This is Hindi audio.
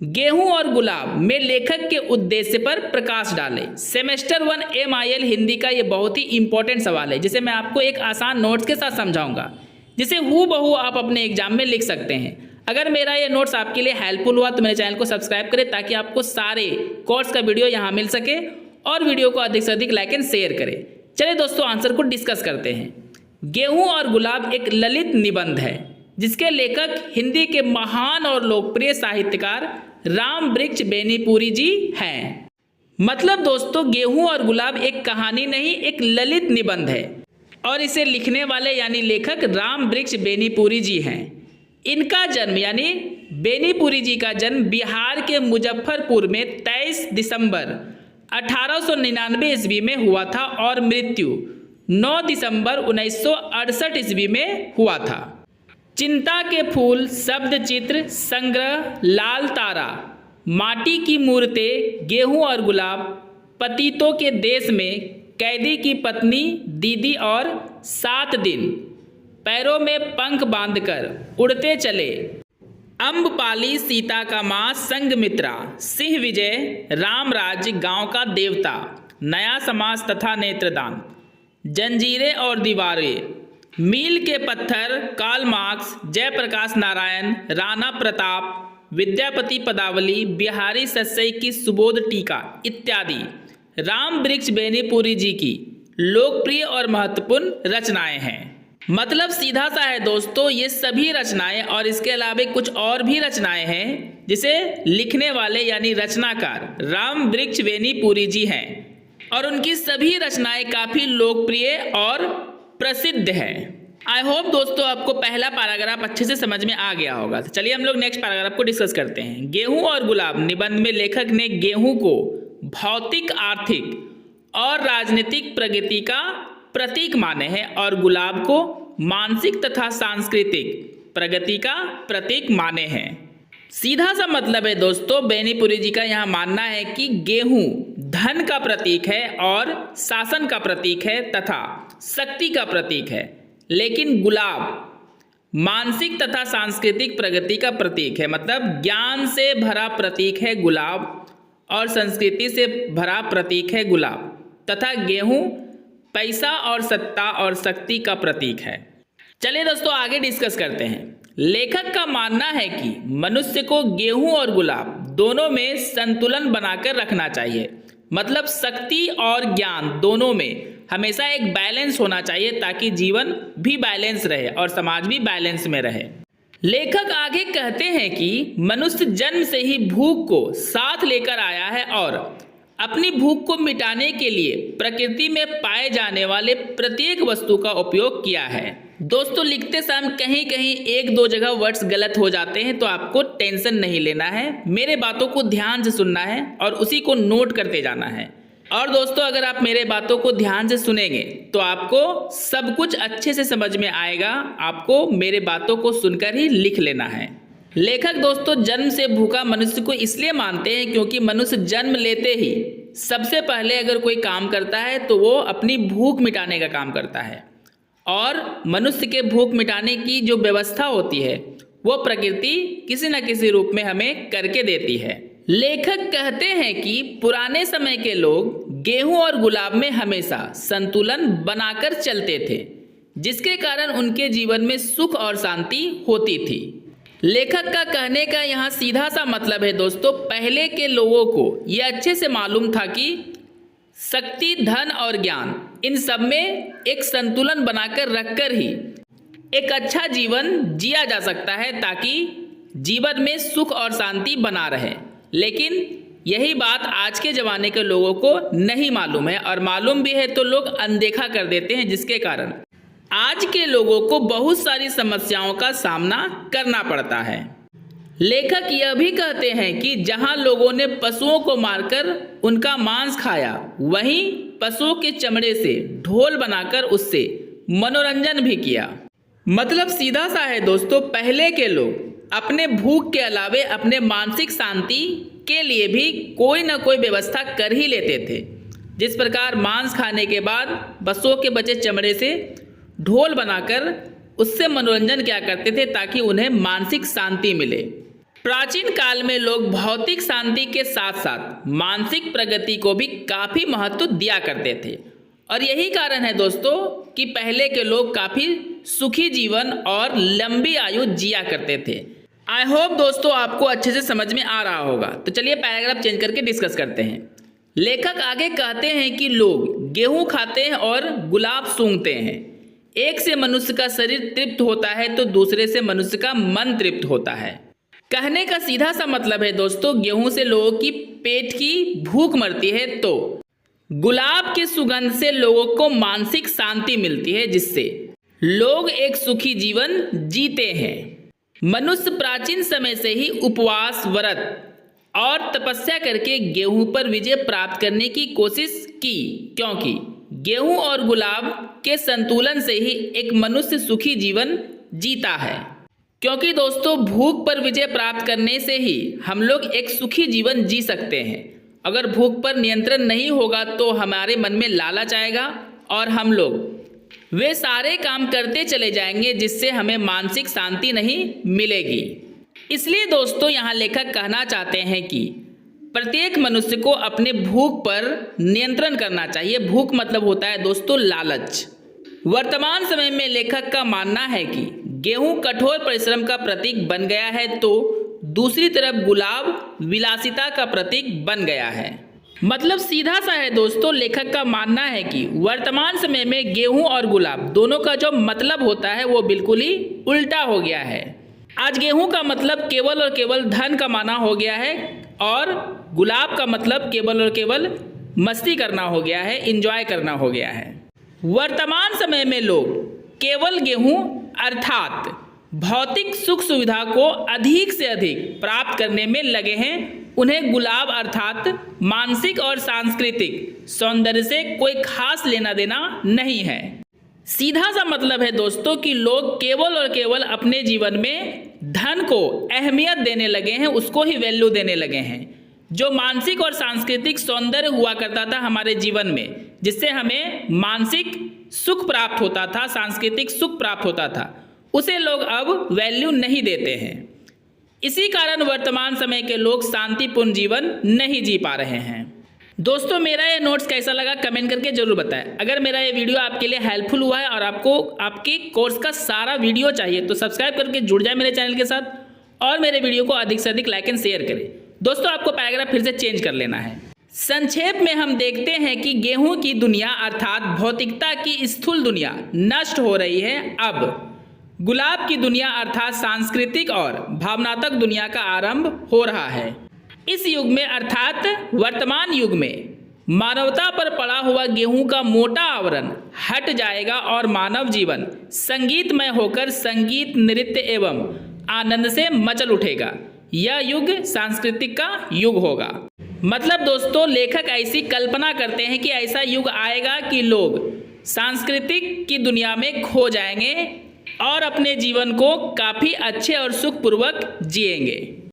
गेहूं और गुलाब में लेखक के उद्देश्य पर प्रकाश डालें। सेमेस्टर 1 MIL हिंदी का ये बहुत ही इंपॉर्टेंट सवाल है, जिसे मैं आपको एक आसान नोट्स के साथ समझाऊंगा, जिसे हूबहू आप अपने एग्जाम में लिख सकते हैं। अगर मेरा ये नोट्स आपके लिए हेल्पफुल हुआ तो मेरे चैनल को सब्सक्राइब करें, ताकि आपको सारे कोर्स का वीडियो यहाँ मिल सके, और वीडियो को अधिक से अधिक लाइक एंड शेयर करें। चलिए दोस्तों, आंसर को डिस्कस करते हैं। गेहूं और गुलाब एक ललित निबंध है, जिसके लेखक हिंदी के महान और लोकप्रिय साहित्यकार राम वृक्ष बेनीपुरी जी हैं। मतलब दोस्तों, गेहूं और गुलाब एक कहानी नहीं, एक ललित निबंध है, और इसे लिखने वाले यानी लेखक राम वृक्ष बेनीपुरी जी हैं। इनका जन्म यानी बेनीपुरी जी का जन्म बिहार के मुजफ्फरपुर में 23 दिसंबर 1899 ईस्वी में हुआ था, और मृत्यु 9 दिसंबर 1968 ईस्वी में हुआ था। चिंता के फूल, शब्द चित्र संग्रह, लाल तारा, माटी की मूर्तें, गेहूं और गुलाब, पतितों के देश में, कैदी की पत्नी, दीदी और 7 दिन, पैरों में पंख बांधकर उड़ते चले, अम्बपाली, सीता का माँ, संगमित्रा, सिंह विजय, राम राज्य, गांव का देवता, नया समाज तथा नेत्रदान, जंजीरें और दीवारें, मील के पत्थर, कार्ल मार्क्स, जयप्रकाश नारायण, राणा प्रताप, विद्यापति पदावली, बिहारी सस्सई की सुबोध टीका इत्यादि राम वृक्ष बेनीपुरी जी की लोकप्रिय और महत्वपूर्ण रचनाएं हैं। मतलब सीधा सा है दोस्तों, ये सभी रचनाएं और इसके अलावा कुछ और भी रचनाएं हैं, जिसे लिखने वाले यानी रचनाकार राम वृक्ष बेनीपुरी जी हैं, और उनकी सभी रचनाएं काफ़ी लोकप्रिय और प्रसिद्ध है। आई होप दोस्तों आपको पहला पैराग्राफ अच्छे से समझ में आ गया होगा। तो चलिए हम लोग नेक्स्ट पैराग्राफ को डिस्कस करते हैं। गेहूं और गुलाब निबंध में लेखक ने गेहूं को भौतिक, आर्थिक और राजनीतिक प्रगति का प्रतीक माने हैं, और गुलाब को मानसिक तथा सांस्कृतिक प्रगति का प्रतीक माने हैं। सीधा सा मतलब है दोस्तों, बेनीपुरी जी का यहाँ मानना है कि गेहूं धन का प्रतीक है और शासन का प्रतीक है तथा शक्ति का प्रतीक है, लेकिन गुलाब मानसिक तथा सांस्कृतिक प्रगति का प्रतीक है। मतलब ज्ञान से भरा प्रतीक है गुलाब, और संस्कृति से भरा प्रतीक है गुलाब, तथा गेहूं पैसा और सत्ता और शक्ति का प्रतीक है। चलिए दोस्तों आगे डिस्कस करते हैं। लेखक का मानना है कि मनुष्य को गेहूं और गुलाब दोनों में संतुलन बनाकर रखना चाहिए। मतलब शक्ति और ज्ञान दोनों में हमेशा एक बैलेंस होना चाहिए, ताकि जीवन भी बैलेंस रहे और समाज भी बैलेंस में रहे। लेखक आगे कहते हैं कि मनुष्य जन्म से ही भूख को साथ लेकर आया है, और अपनी भूख को मिटाने के लिए प्रकृति में पाए जाने वाले प्रत्येक वस्तु का उपयोग किया है। दोस्तों लिखते समय कहीं कहीं 1-2 जगह वर्ड्स गलत हो जाते हैं, तो आपको टेंशन नहीं लेना है, मेरे बातों को ध्यान से सुनना है और उसी को नोट करते जाना है। और दोस्तों अगर आप मेरे बातों को ध्यान से सुनेंगे तो आपको सब कुछ अच्छे से समझ में आएगा। आपको मेरे बातों को सुनकर ही लिख लेना है। लेखक दोस्तों जन्म से भूखा मनुष्य को इसलिए मानते हैं क्योंकि मनुष्य जन्म लेते ही सबसे पहले अगर कोई काम करता है तो वो अपनी भूख मिटाने का काम करता है, और मनुष्य के भूख मिटाने की जो व्यवस्था होती है वो प्रकृति किसी न किसी रूप में हमें करके देती है। लेखक कहते हैं कि पुराने समय के लोग गेहूं और गुलाब में हमेशा संतुलन बनाकर चलते थे, जिसके कारण उनके जीवन में सुख और शांति होती थी। लेखक का कहने का यहाँ सीधा सा मतलब है दोस्तों, पहले के लोगों को यह अच्छे से मालूम था कि शक्ति, धन और ज्ञान इन सब में एक संतुलन बनाकर रखकर ही एक अच्छा जीवन जिया जा सकता है, ताकि जीवन में सुख और शांति बना रहे। लेकिन यही बात आज के ज़माने के लोगों को नहीं मालूम है, और मालूम भी है तो लोग अनदेखा कर देते हैं, जिसके कारण आज के लोगों को बहुत सारी समस्याओं का सामना करना पड़ता है। लेखक यह भी कहते हैं कि जहां लोगों ने पशुओं को मारकर उनका मांस खाया, वहीं पशुओं के चमड़े से ढोल बनाकर उससे मनोरंजन भी किया। मतलब सीधा सा है दोस्तों, पहले के लोग अपने भूख के अलावे अपने मानसिक शांति के लिए भी कोई ना कोई व्यवस्था कर ही लेते थे। जिस प्रकार मांस खाने के बाद पशुओं के बचे चमड़े से ढोल बनाकर उससे मनोरंजन क्या करते थे, ताकि उन्हें मानसिक शांति मिले। प्राचीन काल में लोग भौतिक शांति के साथ साथ मानसिक प्रगति को भी काफ़ी महत्व दिया करते थे और यही कारण है दोस्तों कि पहले के लोग काफ़ी सुखी जीवन और लंबी आयु जिया करते थे। आई होप दोस्तों आपको अच्छे से समझ में आ रहा होगा। तो चलिए पैराग्राफ चेंज करके डिस्कस करते हैं। लेखक आगे कहते हैं कि लोग गेहूं खाते हैं और गुलाब सूंघते हैं। एक से मनुष्य का शरीर तृप्त होता है तो दूसरे से मनुष्य का मन तृप्त होता है। कहने का सीधा सा मतलब है दोस्तों, गेहूं से लोगों की पेट की भूख मरती है तो गुलाब के सुगंध से लोगों को मानसिक शांति मिलती है, जिससे लोग एक सुखी जीवन जीते हैं। मनुष्य प्राचीन समय से ही उपवास, व्रत और तपस्या करके गेहूं पर विजय प्राप्त करने की कोशिश की, क्योंकि गेहूं और गुलाब के संतुलन से ही एक मनुष्य सुखी जीवन जीता है। क्योंकि दोस्तों भूख पर विजय प्राप्त करने से ही हम लोग एक सुखी जीवन जी सकते हैं। अगर भूख पर नियंत्रण नहीं होगा तो हमारे मन में लालच आएगा और हम लोग वे सारे काम करते चले जाएंगे जिससे हमें मानसिक शांति नहीं मिलेगी। इसलिए दोस्तों यहाँ लेखक कहना चाहते हैं कि प्रत्येक मनुष्य को अपने भूख पर नियंत्रण करना चाहिए। भूख मतलब होता है दोस्तों लालच। वर्तमान समय में लेखक का मानना है कि गेहूं कठोर परिश्रम का प्रतीक बन गया है तो दूसरी तरफ गुलाब विलासिता का प्रतीक बन गया है। मतलब सीधा सा है दोस्तों, लेखक का मानना है कि वर्तमान समय में गेहूं और गुलाब दोनों का जो मतलब होता है वो बिल्कुल ही उल्टा हो गया है। आज गेहूं का मतलब केवल और केवल धन कमाना हो गया है और गुलाब का मतलब केवल और केवल मस्ती करना हो गया है, इंजॉय करना हो गया है। वर्तमान समय में लोग केवल गेहूं अर्थात भौतिक सुख सुविधा को अधिक से अधिक प्राप्त करने में लगे हैं। उन्हें गुलाब अर्थात मानसिक और सांस्कृतिक सौंदर्य से कोई खास लेना देना नहीं है। सीधा सा मतलब है दोस्तों कि लोग केवल और केवल अपने जीवन में धन को अहमियत देने लगे हैं, उसको ही वैल्यू देने लगे हैं। जो मानसिक और सांस्कृतिक सौंदर्य हुआ करता था हमारे जीवन में, जिससे हमें मानसिक सुख प्राप्त होता था, सांस्कृतिक सुख प्राप्त होता था, उसे लोग अब वैल्यू नहीं देते हैं। इसी कारण वर्तमान समय के लोग शांतिपूर्ण जीवन नहीं जी पा रहे हैं। दोस्तों मेरा ये नोट्स कैसा लगा कमेंट करके जरूर बताएं। अगर मेरा ये वीडियो आपके लिए हेल्पफुल हुआ है और आपको आपके कोर्स का सारा वीडियो चाहिए तो सब्सक्राइब करके जुड़ जाए मेरे चैनल के साथ और मेरे वीडियो को अधिक से अधिक लाइक एंड शेयर करें। दोस्तों आपको पैराग्राफ फिर से चेंज कर लेना है। संक्षेप में हम देखते हैं कि गेहूं की दुनिया अर्थात भौतिकता की स्थूल दुनिया नष्ट हो रही है। अब गुलाब की दुनिया अर्थात सांस्कृतिक और भावनात्मक दुनिया का आरंभ हो रहा है। इस युग में अर्थात वर्तमान युग में मानवता पर पड़ा हुआ गेहूं का मोटा आवरण हट जाएगा और मानव जीवन संगीतमय होकर संगीत, नृत्य एवं आनंद से मचल उठेगा। यह युग सांस्कृतिक का युग होगा। मतलब दोस्तों लेखक ऐसी कल्पना करते हैं कि ऐसा युग आएगा कि लोग सांस्कृतिक की दुनिया में खो जाएंगे और अपने जीवन को काफ़ी अच्छे और सुखपूर्वक जिएंगे।